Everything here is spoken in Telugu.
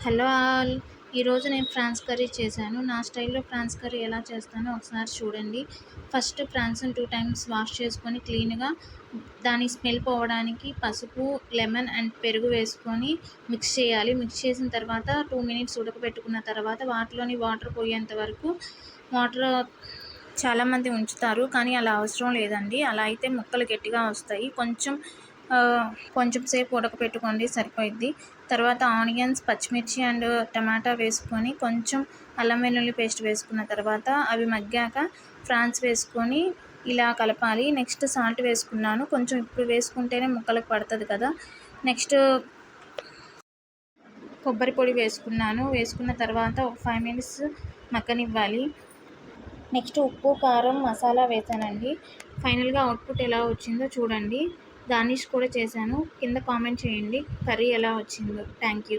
Hello all. ఈరోజు నేను ఫ్రాన్స్ కర్రీ చేశాను. నా స్టైల్లో ఫ్రాన్స్ కర్రీ ఎలా చేస్తానో ఒకసారి చూడండి. ఫస్ట్ ఫ్రాన్స్ని 2 టైమ్స్ వాష్ చేసుకొని క్లీన్గా దాని స్మెల్ పోవడానికి పసుపు, లెమన్ అండ్ పెరుగు వేసుకొని మిక్స్ చేయాలి. మిక్స్ చేసిన తర్వాత 2 మినిట్స్ ఉడకబెట్టుకున్న తర్వాత వాటిలోని వాటర్ పోయేంత వరకు వాటర్ చాలామంది ఉంచుతారు, కానీ అలా అవసరం లేదండి. అలా అయితే ముక్కలు గట్టిగా వస్తాయి. కొంచెం సేపు ఉడకపెట్టుకోండి, సరిపోయిద్ది. తర్వాత ఆనియన్స్, పచ్చిమిర్చి అండ్ టమాటా వేసుకొని కొంచెం అల్లం వెల్లుల్లి పేస్ట్ వేసుకున్న తర్వాత అవి మగ్గాక ఫ్రాన్స్ వేసుకొని ఇలా కలపాలి. నెక్స్ట్ సాల్ట్ వేసుకున్నాను. కొంచెం ఇప్పుడు వేసుకుంటేనే ముక్కలకు పడుతుంది కదా. నెక్స్ట్ కొబ్బరి పొడి వేసుకున్నాను. వేసుకున్న తర్వాత ఒక 5 మినిట్స్ మగ్గనివ్వాలి. నెక్స్ట్ ఉప్పు, కారం, మసాలా వేసానండి. ఫైనల్గా అవుట్పుట్ ఎలా వచ్చిందో చూడండి. గార్నిష్ కూడా చేశాను. కింద కామెంట్ చేయండి కర్రీ ఎలా వచ్చిందో. Thank you.